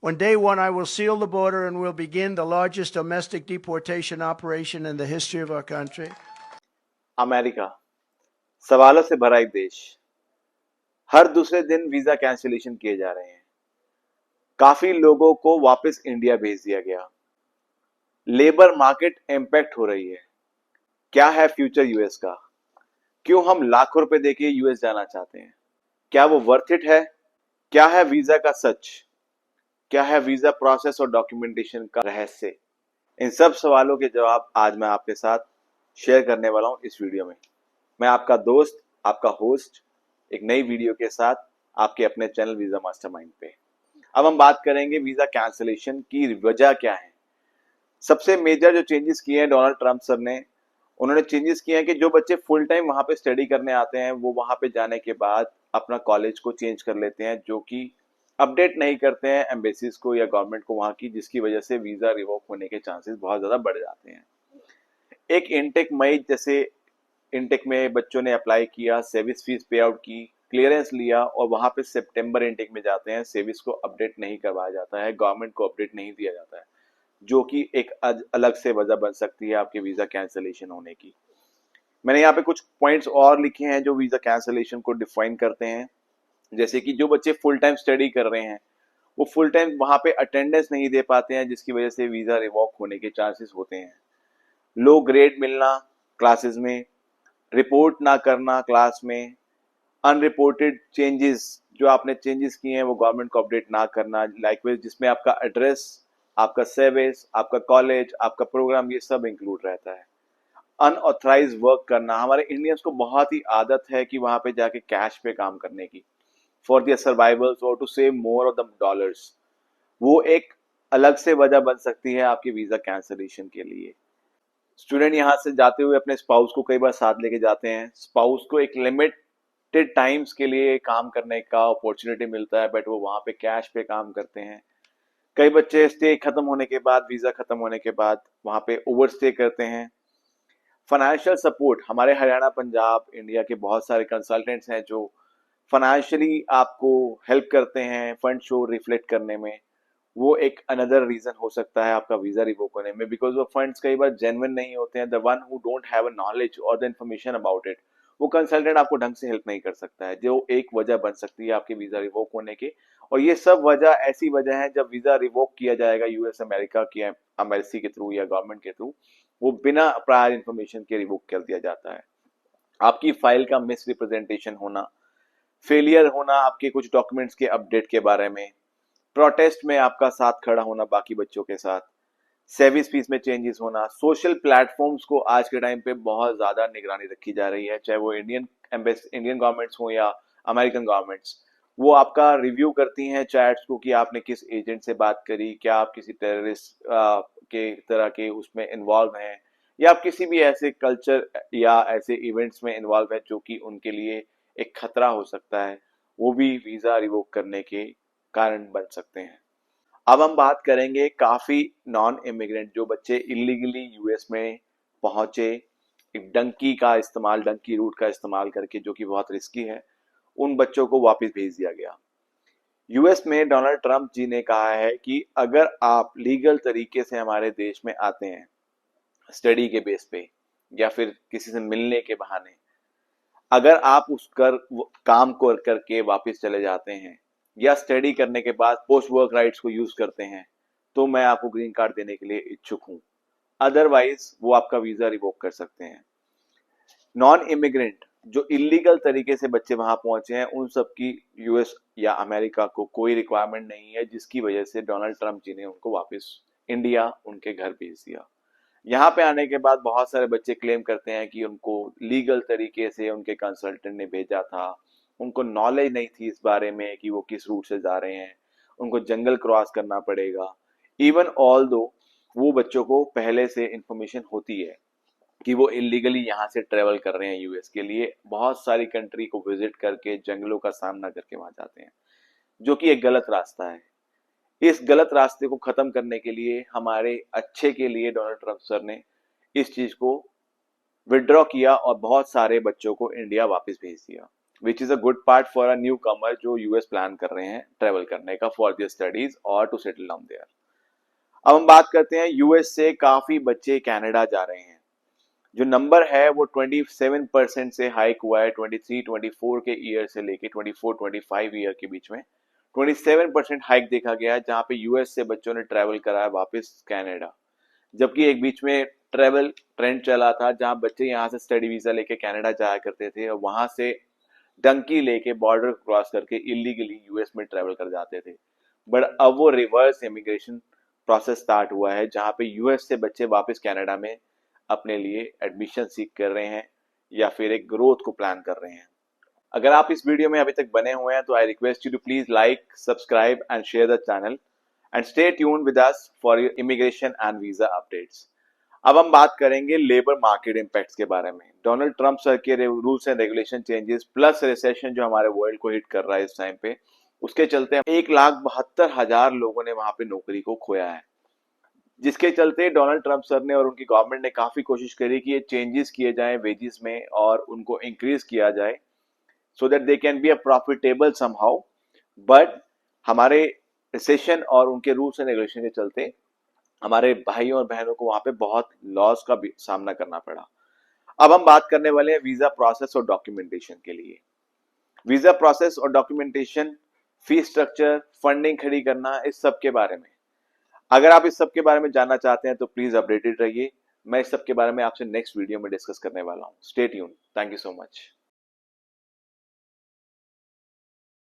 On day one, I will seal the border and will begin the largest domestic deportation operation in the history of our country. America सवालों से भरा एक देश। हर दूसरे दिन visa cancellation किए जा रहे हैं। काफी लोगों को वापस इंडिया भेज दिया गया। लेबर मार्केट इम्पैक्ट हो रही है। क्या है फ्यूचर यूएस का? क्यों हम लाखों रुपए देके यूएस जाना चाहते हैं? क्या वो वर्थ इट है? क्या है वीजा का सच? क्या है वीजा प्रोसेस और डॉक्यूमेंटेशन का रहस्य? इन सब सवालों के जवाब आज मैं आपके साथ शेयर करने वाला हूं इस वीडियो में। मैं आपका दोस्त, आपका होस्ट, एक नई वीडियो के साथ आपके अपने चैनल वीजा मास्टरमाइंड पे। अब हम बात करेंगे वीजा कैंसिलेशन की वजह क्या है। सबसे मेजर जो चेंजेस किए हैं डोनाल्ड ट्रंप सर ने, उन्होंने चेंजेस किए हैं कि जो बच्चे फुल टाइम वहां पे स्टडी करने आते हैं वो वहां पे जाने के बाद अपना कॉलेज को चेंज कर लेते हैं, जो कि अपडेट नहीं करते हैं एम्बेसीज को या गवर्नमेंट को वहां की, जिसकी वजह से वीजा रिवोक होने के चांसेस बहुत ज्यादा बढ़ जाते हैं। एक इनटेक मई जैसे इनटेक में बच्चों ने अप्लाई किया, सेविस फीस पे आउट की, क्लियरेंस लिया और वहां पे सितंबर इनटेक में जाते हैं, सेविस को अपडेट नहीं करवाया जाता है, गवर्नमेंट को अपडेट नहीं दिया जाता है, जो कि एक अलग से वजह बन सकती है आपके वीजा कैंसिलेशन होने की। मैंने यहाँ पे कुछ पॉइंट्स और लिखे हैं जो वीजा कैंसिलेशन को डिफाइन करते हैं। जैसे कि जो बच्चे फुल टाइम स्टडी कर रहे हैं वो फुल टाइम वहां पे अटेंडेंस नहीं दे पाते हैं, जिसकी वजह से वीजा रिवॉक होने के चांसेस होते हैं। लो ग्रेड मिलना क्लासेस में, रिपोर्ट ना करना क्लास में, अनरिपोर्टेड चेंजेस, जो आपने चेंजेस किए हैं वो गवर्नमेंट को अपडेट ना करना, लाइकवाइज जिसमें आपका एड्रेस, आपका सर्विस, आपका कॉलेज, आपका प्रोग्राम, ये सब इंक्लूड रहता है। अनऑथराइज वर्क करना, हमारे इंडियंस को बहुत ही आदत है कि वहां पे जाके कैश पे काम करने की, फॉर दियर सर्वाइवल्स और to save more of the dollars. वो एक अलग से वजह बन सकती है आपके वीजा कैंसिलेशन के लिए। स्टूडेंट यहाँ से जाते हुए अपने स्पाउस को कई बार साथ लेके जाते हैं, स्पाउस को एक लिमिटेड टाइम्स के लिए काम करने का अपॉर्चुनिटी मिलता है, बट वो वहां पे कैश पे काम करते हैं। कई बच्चे स्टे खत्म होने के बाद, वीजा खत्म होने के बाद वहां पे ओवर स्टे करते हैं। फाइनेंशियल सपोर्ट, हमारे हरियाणा, पंजाब, इंडिया के बहुत सारे कंसल्टेंट्स हैं जो फाइनेंशियली आपको हेल्प करते हैं फंड शो रिफ्लेक्ट करने में। वो एक अनदर रीजन हो सकता है आपका वीजा रिवोक होने में, बिकॉज वो फंड्स कई बार जेन्युइन नहीं होते हैं। The one who don't have a knowledge और द इंफॉर्मेशन अबाउट इट, वो कंसल्टेंट आपको ढंग से हेल्प नहीं कर सकता है, जो एक वजह बन सकती है आपके वीजा रिवोक होने की। और ये सब वजह ऐसी वजह है, जब वीजा रिवोक किया जाएगा यूएस अमेरिका की एम्बेसी के थ्रू या गवर्नमेंट के थ्रू, वो बिना प्रायर इंफॉर्मेशन के रिवोक कर दिया जाता है। आपकी फाइल का मिस रिप्रेजेंटेशन होना, फेलियर होना आपके कुछ डॉक्यूमेंट्स के अपडेट के बारे में, प्रोटेस्ट में आपका साथ खड़ा होना बाकी बच्चों के साथ, सर्विस फीस में चेंजेस होना, सोशल प्लेटफॉर्म्स को आज के टाइम पे बहुत ज्यादा निगरानी रखी जा रही है, चाहे वो इंडियन गवर्नमेंट्स हो या अमेरिकन गवर्नमेंट्स। वो आपका रिव्यू करती हैं चैट्स को कि आपने किस एजेंट से बात करी, क्या आप किसी टेररिस्ट के तरह के उसमें इन्वॉल्व हैं, या आप किसी भी ऐसे कल्चर या ऐसे इवेंट्स में इन्वॉल्व है जो कि उनके लिए एक खतरा हो सकता है, वो भी वीजा रिवोक करने के कारण बन सकते हैं। अब हम बात करेंगे काफी नॉन इमिग्रेंट, जो बच्चे इलीगली यूएस में पहुंचे, एक डंकी रूट का इस्तेमाल करके, जो कि बहुत रिस्की है, उन बच्चों को वापस भेज दिया गया। यूएस में डोनाल्ड ट्रंप जी ने कहा है कि अगर आप लीगल तरीके से हमारे देश में आते हैं स्टडी के बेस पे या फिर किसी से मिलने के बहाने, अगर आप उस काम को करके वापस चले जाते हैं या स्टडी करने के बाद पोस्ट वर्क राइट्स को यूज करते हैं, तो मैं आपको ग्रीन कार्ड देने के लिए इच्छुक हूं। अदरवाइज वो आपका वीजा रिवोक कर सकते हैं। नॉन इमिग्रेंट, जो इलीगल तरीके से बच्चे वहां पहुंचे हैं, उन सब की यूएस या अमेरिका को कोई रिक्वायरमेंट नहीं है, जिसकी वजह से डोनाल्ड ट्रंप जी ने उनको वापस इंडिया उनके घर भेज दिया। यहाँ पे आने के बाद बहुत सारे बच्चे क्लेम करते हैं कि उनको लीगल तरीके से उनके कंसल्टेंट ने भेजा था, उनको नॉलेज नहीं थी इस बारे में कि वो किस रूट से जा रहे हैं, उनको जंगल क्रॉस करना पड़ेगा। इवन ऑल दो वो बच्चों को पहले से इंफॉर्मेशन होती है कि वो इलीगली यहाँ से ट्रेवल कर रहे हैं यूएस के लिए, बहुत सारी कंट्री को विजिट करके जंगलों का सामना करके वहां जाते हैं, जो कि एक गलत रास्ता है। इस गलत रास्ते को खत्म करने के लिए, हमारे अच्छे के लिए, डोनाल्ड ट्रंप सर ने इस चीज को विड्रॉ किया और बहुत सारे बच्चों को इंडिया वापस भेज दिया। Which is a good part for a newcomer जो यूएस प्लान कर रहे हैं ट्रेवल करने का फॉर दियर स्टडीज और टू सेटल डाउन देयर। अब हम बात करते हैं यूएस से काफी बच्चे कनाडा जा रहे हैं। जो नंबर है वो 27% से हाइक हुआ है 23-24 के ईयर से लेके 24-25 ईयर के बीच में 27% हाइक देखा गया है, जहां पे यूएस से बच्चों ने ट्रेवल करा है वापस कनाडा। जबकि एक बीच में ट्रेवल ट्रेंड चला था जहां बच्चे यहाँ से स्टडी वीजा लेके कनाडा जाया करते थे और वहां से डंकी लेके बॉर्डर क्रॉस करके इलीगली यूएस में ट्रेवल कर जाते थे। बट अब वो रिवर्स इमिग्रेशन प्रोसेस स्टार्ट हुआ है जहां पे यूएस से बच्चे वापस कनाडा में अपने लिए एडमिशन सीख कर रहे हैं या फिर एक ग्रोथ को प्लान कर रहे हैं। अगर आप इस वीडियो में अभी तक बने हुए हैं तो I request you to please like, subscribe and share the channel and stay tuned with us for immigration and visa updates. अब हम बात करेंगे लेबर मार्केट इम्पैक्ट्स के बारे में। डोनाल्ड ट्रंप सर के rules and regulation changes plus recession जो हमारे वर्ल्ड को हिट कर रहा है इस टाइम पे, उसके चलते 1,72,000 लोगों ने वहां पे नौकरी को खोया है, जिसके चलते डोनाल्ड ट्रंप सर ने और उनकी गवर्नमेंट ने काफी कोशिश करी कि ये चेंजेस किए जाएं वेजेस में और उनको इंक्रीज किया जाए so that they can be a profitable somehow. But हमारे रिसेशन और उनके रूल्स एंड रेगुलेशन के चलते हमारे भाइयों और बहनों को वहां पे बहुत लॉस का भी सामना करना पड़ा। अब हम बात करने वाले हैं वीजा प्रोसेस और डॉक्यूमेंटेशन के लिए। वीजा प्रोसेस और डॉक्यूमेंटेशन, फीस स्ट्रक्चर, फंडिंग खड़ी करना, इस सब के बारे में अगर आप इस सब के बारे में जानना चाहते हैं तो प्लीज अपडेटेड रहिए। मैं इस सब के बारे में आपसे नेक्स्ट वीडियो में डिस्कस करने वाला हूं। Stay tuned. Thank you so much.